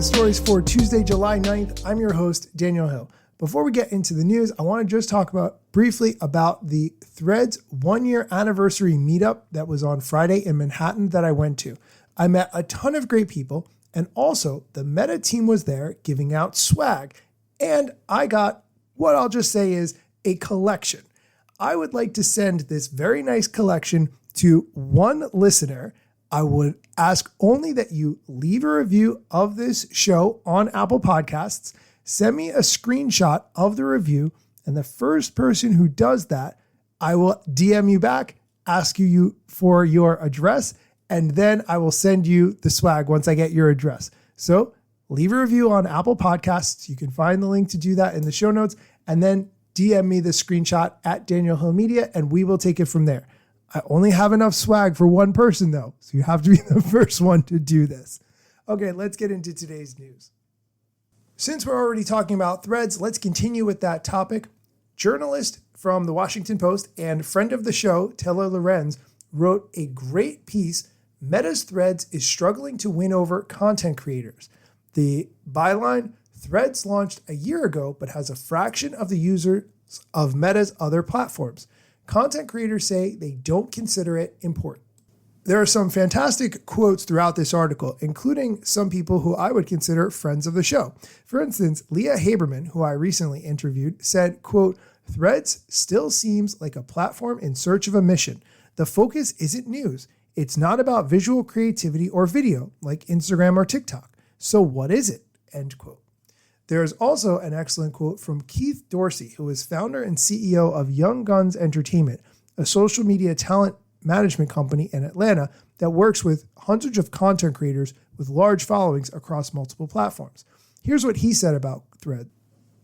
stories for Tuesday, July 9th. I'm your host, Daniel Hill. Before we get into the news, I want to just talk briefly about the Threads 1-year anniversary meetup that was on Friday in Manhattan that I went to. I met a ton of great people, and also the Meta team was there giving out swag, and I got what I'll just say is a collection. I would like to send this very nice collection to one listener. I would ask only that you leave a review of this show on Apple Podcasts, send me a screenshot of the review, and the first person who does that, I will DM you back, ask you for your address, and then I will send you the swag once I get your address. So leave a review on Apple Podcasts. You can find the link to do that in the show notes, and then DM me the screenshot at Daniel Hill Media, and we will take it from there. I only have enough swag for one person though, so you have to be the first one to do this. Okay, let's get into today's news. Since we're already talking about Threads, let's continue with that topic. Journalist from the Washington Post and friend of the show, Taylor Lorenz, wrote a great piece, Meta's Threads is struggling to win over content creators. The byline, Threads launched a year ago, but has a fraction of the users of Meta's other platforms. Content creators say they don't consider it important. There are some fantastic quotes throughout this article, including some people who I would consider friends of the show. For instance, Leah Haberman, who I recently interviewed, said, quote, Threads still seems like a platform in search of a mission. The focus isn't news. It's not about visual creativity or video like Instagram or TikTok. So what is it? End quote. There is also an excellent quote from Keith Dorsey, who is founder and CEO of Young Guns Entertainment, a social media talent management company in Atlanta that works with hundreds of content creators with large followings across multiple platforms. Here's what he said about Thread.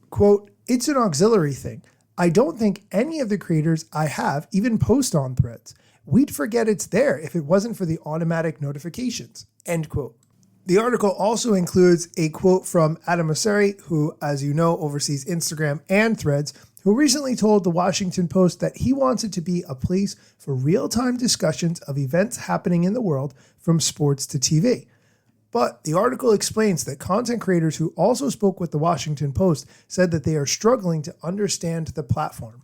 Quote, it's an auxiliary thing. I don't think any of the creators I have even post on Threads. We'd forget it's there if it wasn't for the automatic notifications. End quote. The article also includes a quote from Adam Mosseri, who, as you know, oversees Instagram and Threads, who recently told the Washington Post that he wants it to be a place for real-time discussions of events happening in the world, from sports to TV. But the article explains that content creators who also spoke with the Washington Post said that they are struggling to understand the platform.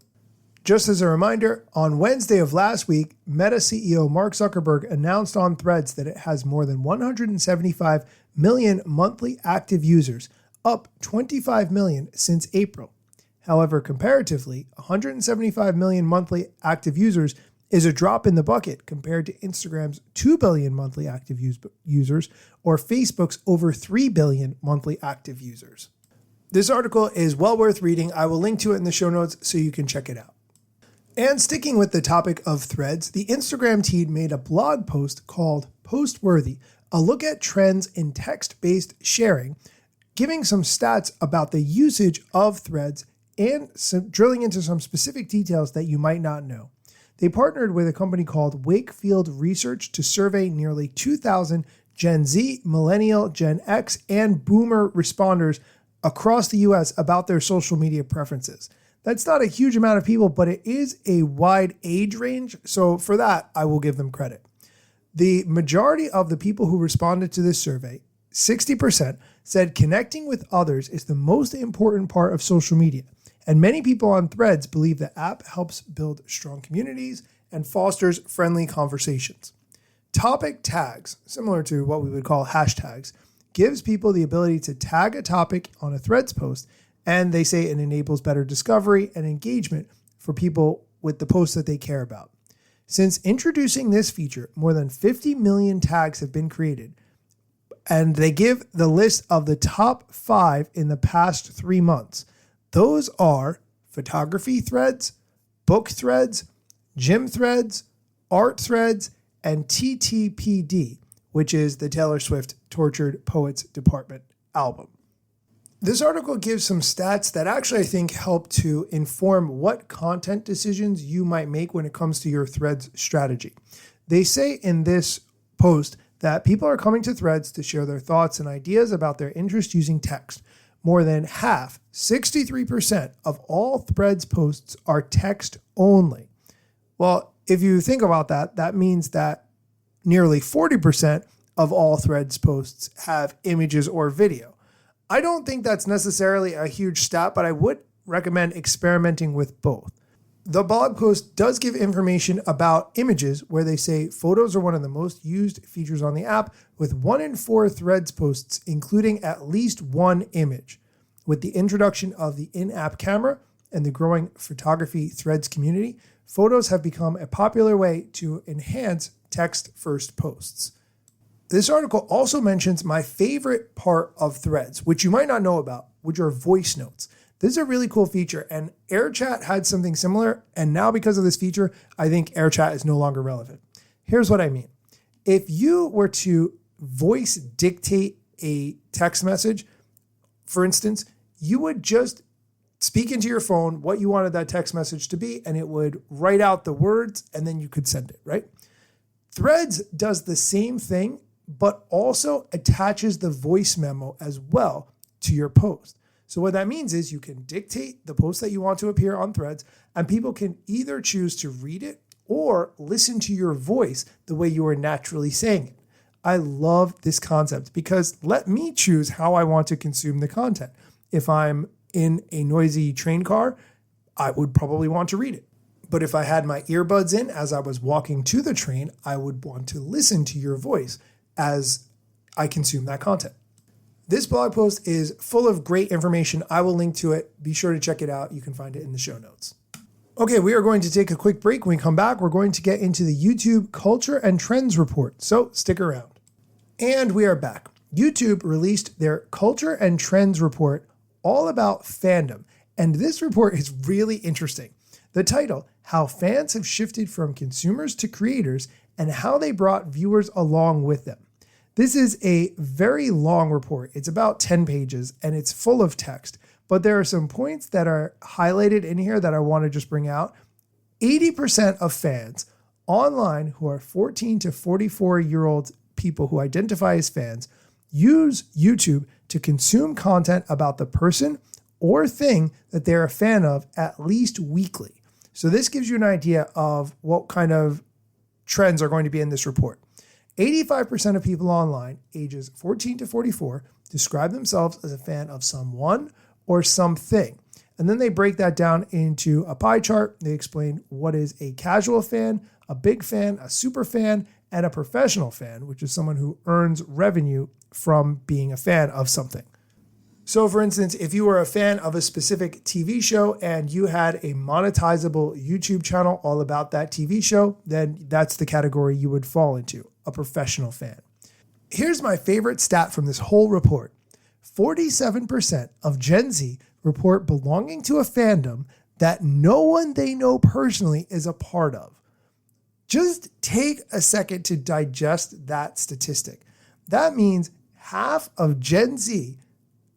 Just as a reminder, on Wednesday of last week, Meta CEO Mark Zuckerberg announced on Threads that it has more than 175 million monthly active users, up 25 million since April. However, comparatively, 175 million monthly active users is a drop in the bucket compared to Instagram's 2 billion monthly active users or Facebook's over 3 billion monthly active users. This article is well worth reading. I will link to it in the show notes so you can check it out. And sticking with the topic of Threads, the Instagram team made a blog post called Postworthy, a look at trends in text-based sharing, giving some stats about the usage of Threads and drilling into some specific details that you might not know. They partnered with a company called Wakefield Research to survey nearly 2,000 Gen Z, Millennial, Gen X, and Boomer responders across the US about their social media preferences. That's not a huge amount of people, but it is a wide age range. So for that, I will give them credit. The majority of the people who responded to this survey, 60%, said connecting with others is the most important part of social media. And many people on Threads believe the app helps build strong communities and fosters friendly conversations. Topic tags, similar to what we would call hashtags, gives people the ability to tag a topic on a Threads post, and they say it enables better discovery and engagement for people with the posts that they care about. Since introducing this feature, more than 50 million tags have been created, and they give the list of the top 5 in the past 3 months. Those are photography threads, book threads, gym threads, art threads, and TTPD, which is the Taylor Swift Tortured Poets Department album. This article gives some stats that actually I think help to inform what content decisions you might make when it comes to your Threads strategy. They say in this post that people are coming to Threads to share their thoughts and ideas about their interest using text. More than half, 63% of all Threads posts are text only. Well, if you think about that, that means that nearly 40% of all Threads posts have images or video. I don't think that's necessarily a huge stat, but I would recommend experimenting with both. The blog post does give information about images where they say photos are one of the most used features on the app, with 1 in 4 Threads posts including at least one image. With the introduction of the in-app camera and the growing photography Threads community, photos have become a popular way to enhance text-first posts. This article also mentions my favorite part of Threads, which you might not know about, which are voice notes. This is a really cool feature, and AirChat had something similar, and now because of this feature, I think AirChat is no longer relevant. Here's what I mean. If you were to voice dictate a text message, for instance, you would just speak into your phone what you wanted that text message to be, and it would write out the words, and then you could send it, right? Threads does the same thing, but also attaches the voice memo as well to your post. So what that means is you can dictate the post that you want to appear on Threads, and people can either choose to read it or listen to your voice the way you are naturally saying it. I love this concept because let me choose how I want to consume the content. If I'm in a noisy train car, I would probably want to read it. But if I had my earbuds in as I was walking to the train, I would want to listen to your voice as I consume that content. This blog post is full of great information. I will link to it. Be sure to check it out. You can find it in the show notes. Okay, we are going to take a quick break. When we come back, we're going to get into the YouTube Culture and Trends Report. So stick around. And we are back. YouTube released their Culture and Trends Report all about fandom. And this report is really interesting. The title, How Fans Have Shifted from Consumers to Creators and How They Brought Viewers Along with Them. This is a very long report. It's about 10 pages and it's full of text, but there are some points that are highlighted in here that I want to just bring out. 80% of fans online who are 14 to 44-year-old people who identify as fans use YouTube to consume content about the person or thing that they're a fan of at least weekly. So this gives you an idea of what kind of trends are going to be in this report. 85% of people online ages 14 to 44 describe themselves as a fan of someone or something. And then they break that down into a pie chart. They explain what is a casual fan, a big fan, a super fan, and a professional fan, which is someone who earns revenue from being a fan of something. So for instance, if you were a fan of a specific TV show and you had a monetizable YouTube channel all about that TV show, then that's the category you would fall into, a professional fan. Here's my favorite stat from this whole report. 47% of Gen Z report belonging to a fandom that no one they know personally is a part of. Just take a second to digest that statistic. That means half of Gen Z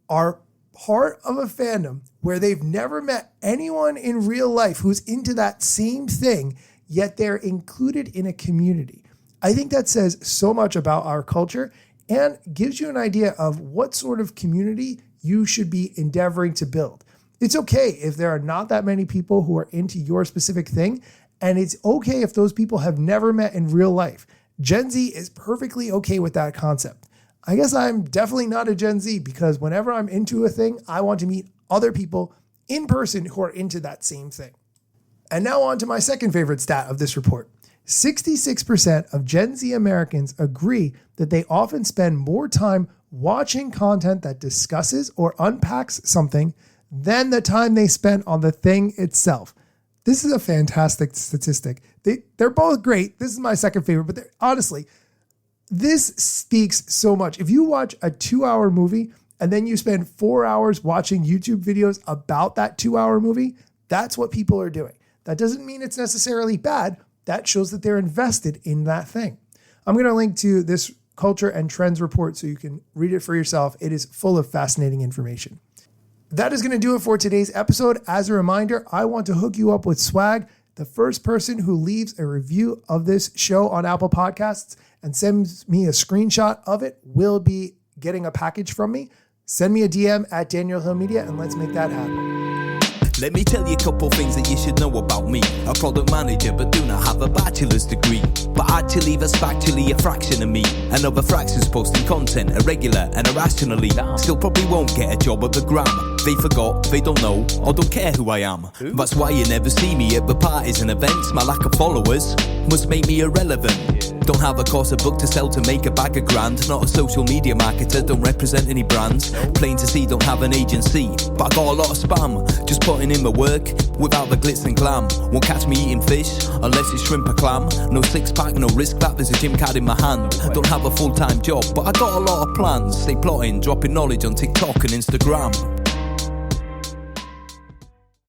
are part of a fandom where they've never met anyone in real life who's into that same thing, yet they're included in a community. I think that says so much about our culture and gives you an idea of what sort of community you should be endeavoring to build. It's okay if there are not that many people who are into your specific thing, and it's okay if those people have never met in real life. Gen Z is perfectly okay with that concept. I guess I'm definitely not a Gen Z because whenever I'm into a thing, I want to meet other people in person who are into that same thing. And now on to my second favorite stat of this report. 66% of Gen Z Americans agree that they often spend more time watching content that discusses or unpacks something than the time they spent on the thing itself. This is a fantastic statistic. They're both great. This is my second favorite, but honestly, this speaks so much. If you watch a 2-hour movie and then you spend 4 hours watching YouTube videos about that 2-hour movie, that's what people are doing. That doesn't mean it's necessarily bad. That shows that they're invested in that thing. I'm going to link to this Culture and Trends report so you can read it for yourself. It is full of fascinating information. That is going to do it for today's episode. As a reminder, I want to hook you up with swag. The first person who leaves a review of this show on Apple Podcasts and sends me a screenshot of it will be getting a package from me. Send me a DM at Daniel Hill Media and let's make that happen. Let me tell you a couple things that you should know about me. A product manager but do not have a bachelor's degree. But actually that's factually a fraction of me. And other fractions posting content irregular and irrationally. Still probably won't get a job at the Gram. They forgot, they don't know, or don't care who I am. That's why you never see me at the parties and events. My lack of followers must make me irrelevant. Don't have a course, a book to sell to make a bag of grand. Not a social media marketer, don't represent any brands. Plain to see, don't have an agency, but I got a lot of spam. Just putting in the work, without the glitz and glam. Won't catch me eating fish, unless it's shrimp or clam. No six pack, no risk that, there's a gym card in my hand. Don't have a full-time job, but I got a lot of plans. Stay plotting, dropping knowledge on TikTok and Instagram.